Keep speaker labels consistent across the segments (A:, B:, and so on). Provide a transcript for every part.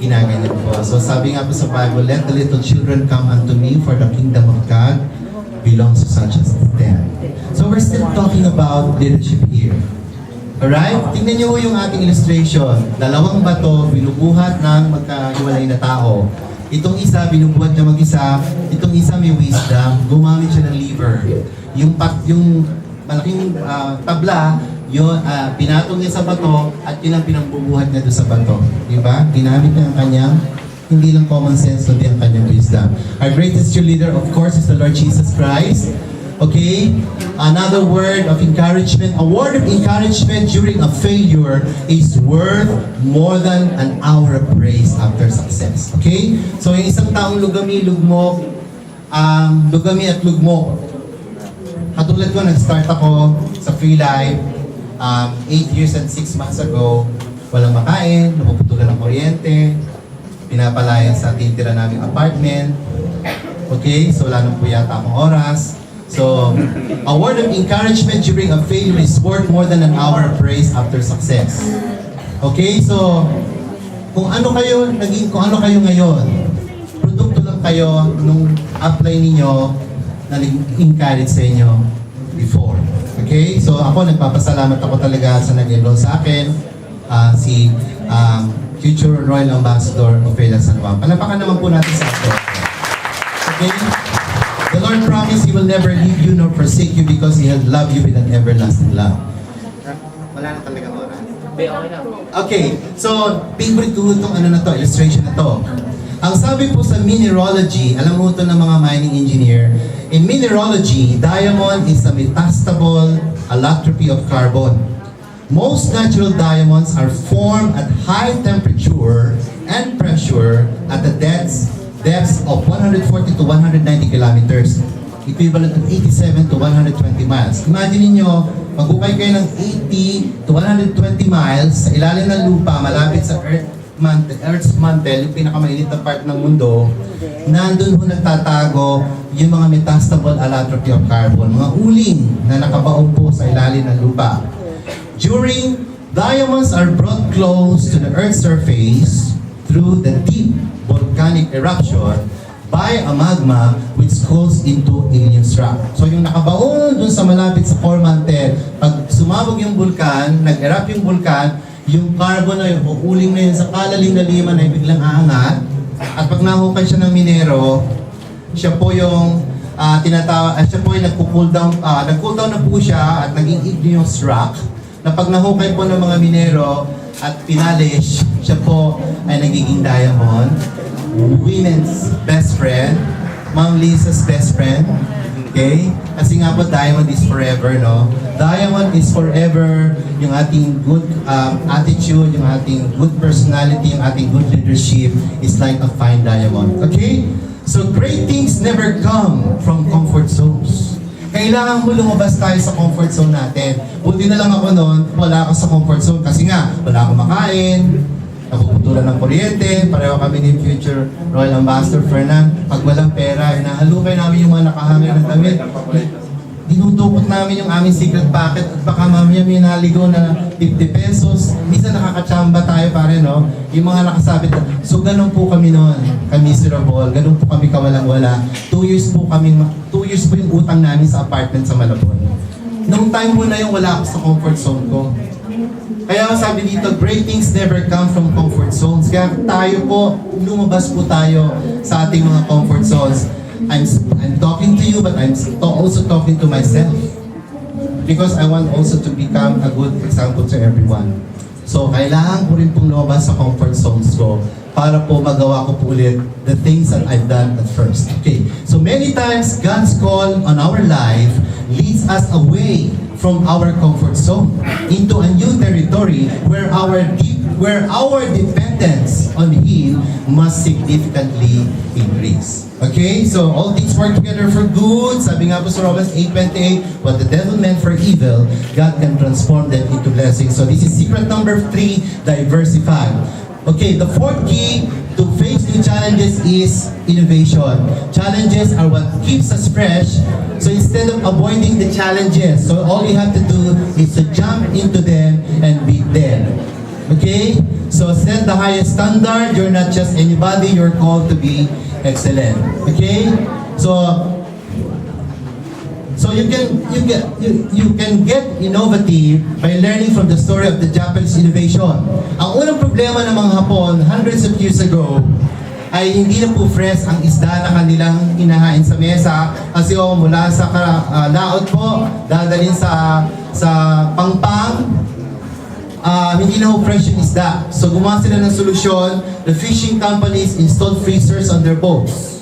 A: ginaganyan po. So sabi nga po sa Bible, let the little children come unto me, for the kingdom of God belongs to such as them. So we're still talking about leadership here. Alright? Tingnan niyo yung ating illustration. Dalawang bato, binubuhat ng magkahiwalay na tao. Itong isa, binubuhat niya mag-isa. Itong isa may wisdom. Gumamit siya ng lever. Yung malaking tabla, yun, pinatong niya sa bato at yun ang pinambubuhat niya doon sa bato. Diba? Ginamit niya ang kanyang hindi lang common sense, kundi ang kanyang wisdom. Our greatest cheerleader, of course, is the Lord Jesus Christ. Okay? Another word of encouragement. A word of encouragement during a failure is worth more than an hour of praise after success. Okay? So, yung isang taong lugami at lugmok. Katulad ko, nag-start ako sa Free Life 8 years and 6 months ago. Walang makain, napuputulan ng kuryente, pinapalayan sa titira naming apartment. Okay? So, wala nang po yata akong oras. So, a word of encouragement during a failure is worth more than an hour of praise after success. Okay? So, kung ano kayo ngayon, produkto lang kayo nung apply ninyo na nag-encourage sa inyo before. Okay? So, ako, nagpapasalamat ako talaga sa nag-enroll sa akin, si future Royal Ambassador Ophelia San Juan. Palapakan naman po natin sa ato. Okay? The Lord promised He will never leave you nor forsake you because He has loved you with an everlasting love. Wala na talaga oras. Okay, so favorite ko itong illustration na to. Ang sabi po sa mineralogy, alam mo ito ng mga mining engineer, in mineralogy, diamond is a metastable allotropy of carbon. Most natural diamonds are formed at high temperature and pressure at the depths of 140 to 190 kilometers, equivalent to 87 to 120 miles. Imagine niyo, magukay kayo ng 80 to 120 miles sa ilalim ng lupa, malapit sa Earth's mantle, yung pinakamainit na part ng mundo. Nandun ho nagtatago yung mga metastable allotropy of carbon, mga uling na nakabaon po sa ilalim ng lupa. Diamonds are brought close to the Earth's surface through the deep volcanic eruption by a magma which goes into igneous rock. So yung nakabaon dun sa malapit sa core mantle, pag sumabog yung vulkan, nag-erupt yung vulkan, yung carbon na yun, uuling na yun sa kalalim-laliman ay biglang aangat. At pag nahukay siya ng minero, siya po yung siya po yung nag-cool down na po siya at naging igneous rock. Na pag nahukay po ng mga minero at pinalish, siya po ay nagiging diamond. Women's best friend, Ma'am Lisa's best friend. Okay? Kasi nga po, diamond is forever, no? Diamond is forever, yung ating good attitude, yung ating good personality, yung ating good leadership is like a fine diamond. Okay? So, great things never come from comfort zones. Kailangan mo lumabas tayo sa comfort zone natin. Buti na lang ako noon, wala ako sa comfort zone kasi nga, wala akong makain, napuputulan ng kuryente, pareho kami ni future Royal Ambassador Fernand. Pag walang pera, inahalukay namin yung mga nakahangin na damit. Dinudukot namin yung aming secret pocket at baka mamaya may naligo na 50 pesos. Minsan nakakachamba tayo pare, no? Yung mga nakasabit. So ganun po kami noon, ka-miserable, ganun po kami kawalang-wala. 2 years po yung utang namin sa apartment sa Malabon. Noong time mo na yung wala ako sa comfort zone ko. Kaya sabi dito, great things never come from comfort zones. Kaya tayo po, lumabas po tayo sa ating mga comfort zones. I'm talking to you, but I'm also talking to myself. Because I want also to become a good example to everyone. So, kailangan ko rin pong lumabas sa comfort zones ko para po magawa ko po ulit the things that I've done at first. Okay. So, many times, God's call on our life leads us away from our comfort zone into a new territory where our dependence on Him must significantly increase. Okay? So, all things work together for good. Sabi nga po sa Romans 8:28, what the devil meant for evil, God can transform them into blessings. So, this is secret number 3, diversify. Okay, the fourth key to face new challenges is innovation. Challenges are what keeps us fresh. So instead of avoiding the challenges, so all you have to do is to jump into them and beat them. Okay? So set the highest standard. You're not just anybody. You're called to be excellent. Okay? So you can get innovative by learning from the story of the Japanese innovation. Ang unang problema ng mga Hapon hundreds of years ago ay hindi na po fresh ang isda na kanilang hinahain sa mesa kasi mula sa laot po dadalhin sa pangpang. Hindi na po fresh yung isda. So gumawa sila ng solusyon. The fishing companies installed freezers on their boats.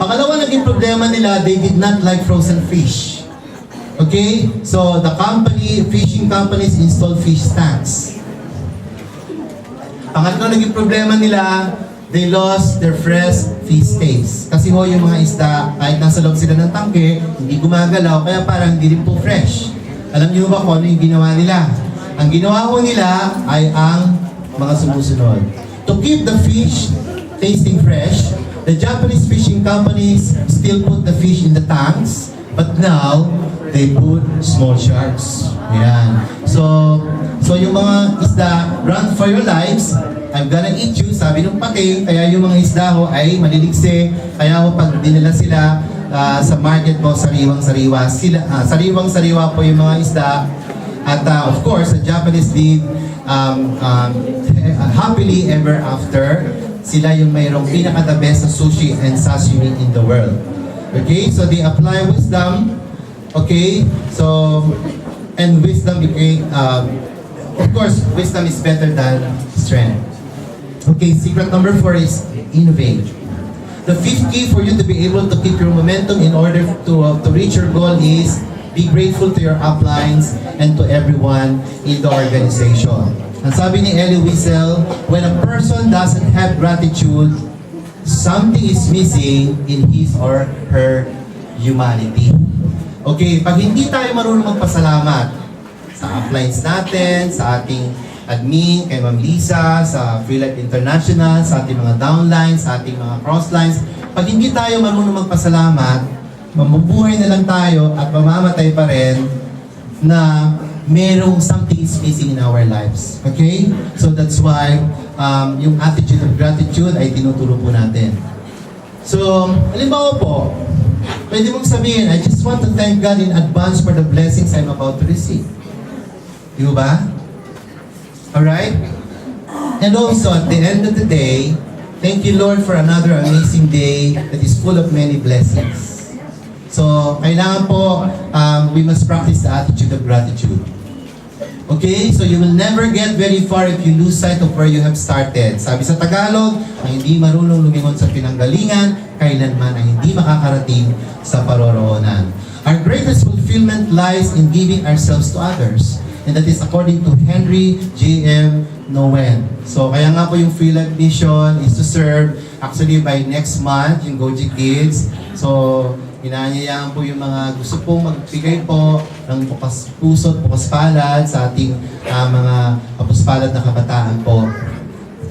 A: Pangalawa naging problema nila, they did not like frozen fish. Okay? So the fishing companies installed fish tanks. Pangatlo naging problema nila, they lost their fresh fish taste. Kasi yung mga isda, kahit nasa loob sila ng tangke, hindi gumagalaw, kaya parang hindi rin po fresh. Alam niyo ba kung ano yung ginawa nila? Ang ginawa ko nila ay ang mga sumusunod. To keep the fish tasting fresh, the Japanese fishing companies still put the fish in the tanks, but now they put small sharks. Yan. So yung mga isda, run for your lives, I'm gonna eat you, sabi ng pati, kaya yung mga isda ho ay maliligse, kaya ho pag dinala sila sa market mo, sariwang-sariwa po yung mga isda. At of course, the Japanese did happily ever after. Sila yung mayroong pinaka-the best na sushi and sashimi in the world. Okay, so they apply wisdom. Okay, so and wisdom became, of course, wisdom is better than strength. Okay, secret number 4 is innovate. The fifth key for you to be able to keep your momentum in order to reach your goal is be grateful to your uplines and to everyone in the organization. Ang sabi ni Elie Wiesel, when a person doesn't have gratitude, something is missing in his or her humanity. Okay, pag hindi tayo marunong magpasalamat sa uplines natin, sa ating admin, kay Ma'am Lisa, sa Free Life International, sa ating mga downlines, sa ating mga crosslines, pag hindi tayo marunong magpasalamat, mabubuhay na lang tayo at mamamatay pa rin na merong something is missing in our lives. Okay? So that's why yung attitude of gratitude ay tinuturo po natin. So, halimbawa po, pwede mong sabihin, I just want to thank God in advance for the blessings I'm about to receive. Di ba? Alright? And also, at the end of the day, thank you Lord for another amazing day that is full of many blessings. So, kailangan po, we must practice the attitude of gratitude. Okay? So, you will never get very far if you lose sight of where you have started. Sabi sa Tagalog, ang hindi marunong lumingon sa pinanggalingan, kailanman ay hindi makakarating sa paroroonan. Our greatest fulfillment lies in giving ourselves to others. And that is according to Henry J.M. Nouwen. So, kaya nga po yung Free Life Mission is to serve. Actually, by next month, yung Goji Kids. So, inaanyayaan po yung mga gusto pong magbigay po ng bukas puso at bukas palad sa ating mga bukas palad na kabataan po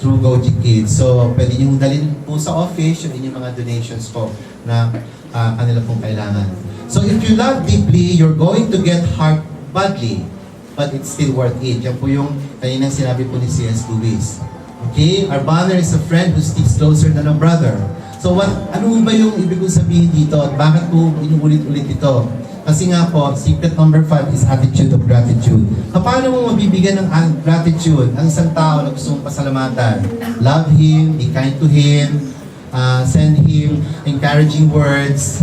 A: through Goji Kids. So, pwede nyo dalhin po sa office yung inyong mga donations po na kanila pong kailangan. So, if you love deeply, you're going to get hurt badly, but it's still worth it. Yan po yung kaninang sinabi po ni C.S. Lewis. Okay? Our banner is a friend who sticks closer than a brother. So ano ba yung ibig kong sabihin dito at bakit po inuulit-ulit ito? Kasi nga po, secret number 5 is attitude of gratitude. Paano mo mabibigyan ng gratitude ang isang tao na gusto mong pasalamatan? Love him, be kind to him, send him encouraging words,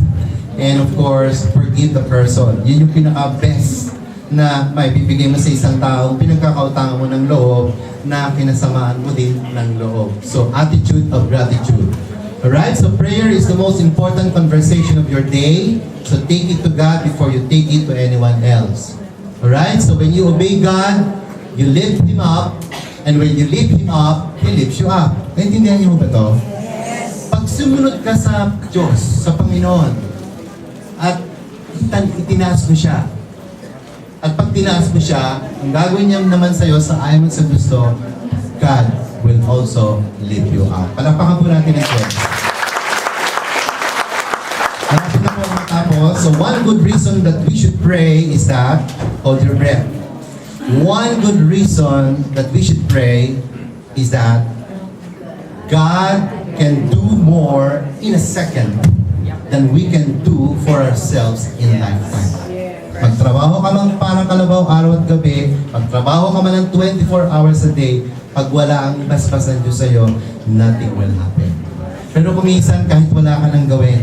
A: and of course, forgive the person. Yun yung pinaka-best na may bibigay mo sa isang tao, pinagkakautangan mo ng loob na kinasamaan mo din ng loob. So, attitude of gratitude. Alright, so prayer is the most important conversation of your day. So take it to God before you take it to anyone else. Alright, so when you obey God, you lift Him up. And when you lift Him up, He lifts you up. Naintindihan niyo mo ba ito? Yes. Pag sumunod ka sa Diyos, sa Panginoon, at itinaas mo siya, at pag tinaas mo siya, ang gagawin niya naman sa'yo sa ayaw mo sa gusto, God will also lift you up. Palakpakan po natin ang Diyos. Malapit na po ang matapos. So one good reason that we should pray is that, hold your breath. one good reason that we should pray is that God can do more in a second than we can do for ourselves in a lifetime. Magtrabaho ka man parang kalabaw araw at gabi, magtrabaho ka man ng 24 hours a day, pag wala ang basbas ng Diyos sa'yo, nothing will happen. Pero kung minsan, kahit wala ka nang gawin,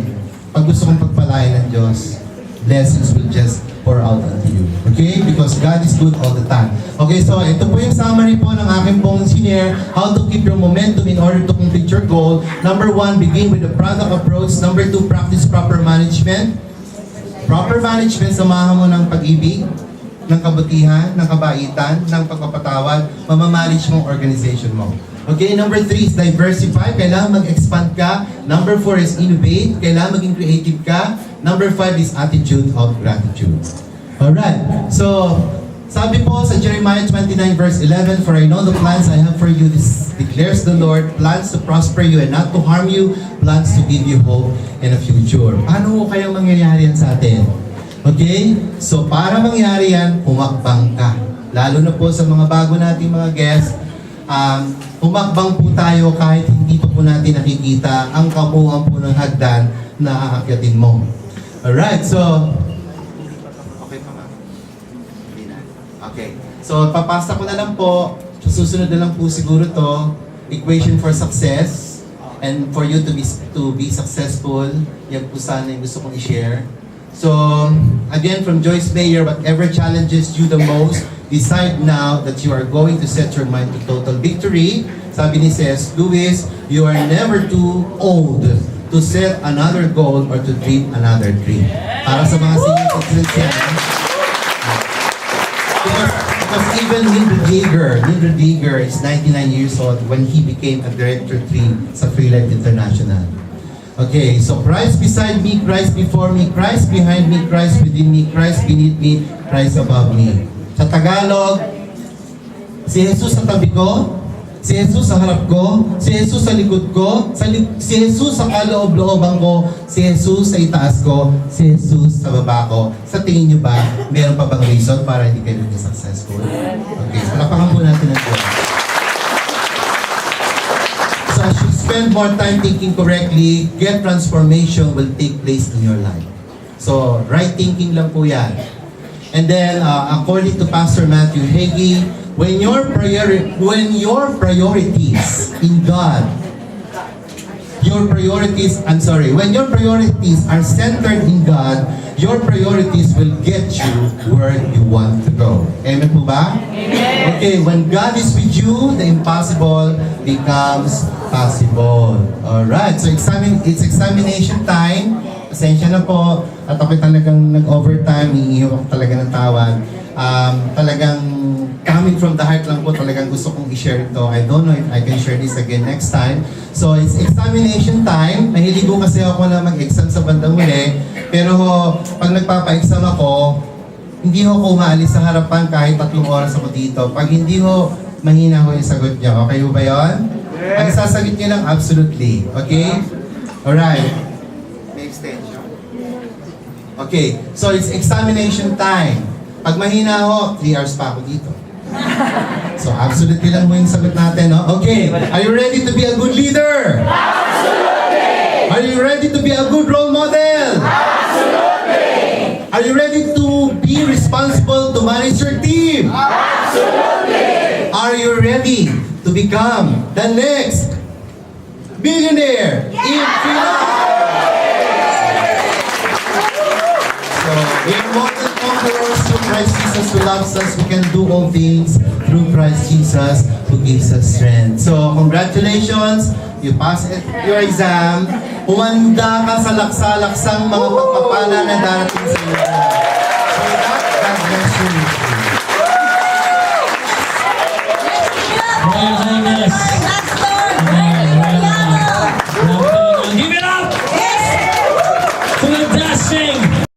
A: pag gusto kong pagpalain ng Diyos, blessings will just pour out unto you. Okay? Because God is good all the time. Okay, so ito po yung summary po ng aking pong senior, how to keep your momentum in order to complete your goal. Number 1, begin with the product approach. Number 2, practice proper management. Proper management, samahan mo ng pag-ibig, ng kabutihan, ng kabaitan, ng pagpapatawad, mamamanage mong organization mo. Okay, number 3 is diversify, kailangan mag-expand ka. Number 4 is innovate, kailangan maging creative ka. Number 5 is attitude of gratitude. Alright, so sabi po sa Jeremiah 29 verse 11, "For I know the plans I have for you, this declares the Lord, plans to prosper you and not to harm you, plans to give you hope and a future." Paano kaya mangyayari yan sa atin? Okay? So para mangyari yan, humakbang ka. Lalo na po sa mga bago nating mga guests, humakbang po tayo kahit hindi pa po natin nakikita ang kabuuan po ng hagdan na aakyatin mo. Alright, so okay pa ma'am? Okay. So papasa ko na lang po, susunod na lang po siguro to, equation for success and for you to be successful. Yan po sana yung gusto kong i-share. So, again, from Joyce Mayer, whatever challenges you the most, decide now that you are going to set your mind to total victory. Sabi ni C.S. Lewis, you are never too old to set another goal or to dream another dream. Para sa mga senior citizens yan, because even Mildred Yeager is 99 years old when he became a Director 3 sa Freelife International. Okay, so Christ beside me, Christ before me, Christ behind me, Christ within me, Christ beneath me, Christ above me. Sa Tagalog, si Jesus sa tabi ko, si Jesus sa harap ko, si Jesus sa likod ko, si Jesus sa kaloob-looban ko, si Jesus sa itaas ko, si Jesus sa baba ko. Sa tingin nyo ba, meron pa bang reason para hindi kayo maging successful? Okay, so palapakan po natin ang Diyos. So as you spend more time thinking correctly, get transformation will take place in your life. So, right thinking lang po yan. And then, according to Pastor Matthew Hagee, when your priorities in God, when your priorities are centered in God, your priorities will get you where you want to go. Amen po ba? Amen. Okay, when God is with you, the impossible becomes possible. Alright, so it's examination time. Pasensya na po, at ako talagang nag-overtime, iihiw ako talaga ng tawag. Talagang coming from the heart lang po, talagang gusto kong i-share ito. I don't know if I can share this again next time. So, it's examination time. Mahilig ko kasi ako na mag-exam sa bandang huli. Pero pag nagpapa-exam ako, hindi ako umaalis sa harapan kahit 3 oras ako dito. Pag hindi ho, mahina ho yung sagot niya. Okay ho ba yun? Ang sasagot niyo lang, absolutely. Okay? Alright. May extension. Okay. So, it's examination time. Pag mahina ho, 3 hours pa ako dito. So, absolutely lang mo yung sagot natin, no? Okay. Are you ready to be a good leader? Absolutely! Are you ready to be a good role model? Absolutely! Are you ready to be responsible to manage your team? Absolutely! Are you ready to become the next billionaire in Philippines? So, we're more than conquerors through Christ Jesus who loves us. We can do all things through Christ Jesus who gives us strength. So, congratulations! You passed your exam. Umanda ka sa laksa-laksang mga pagpapala na darating sa iyo.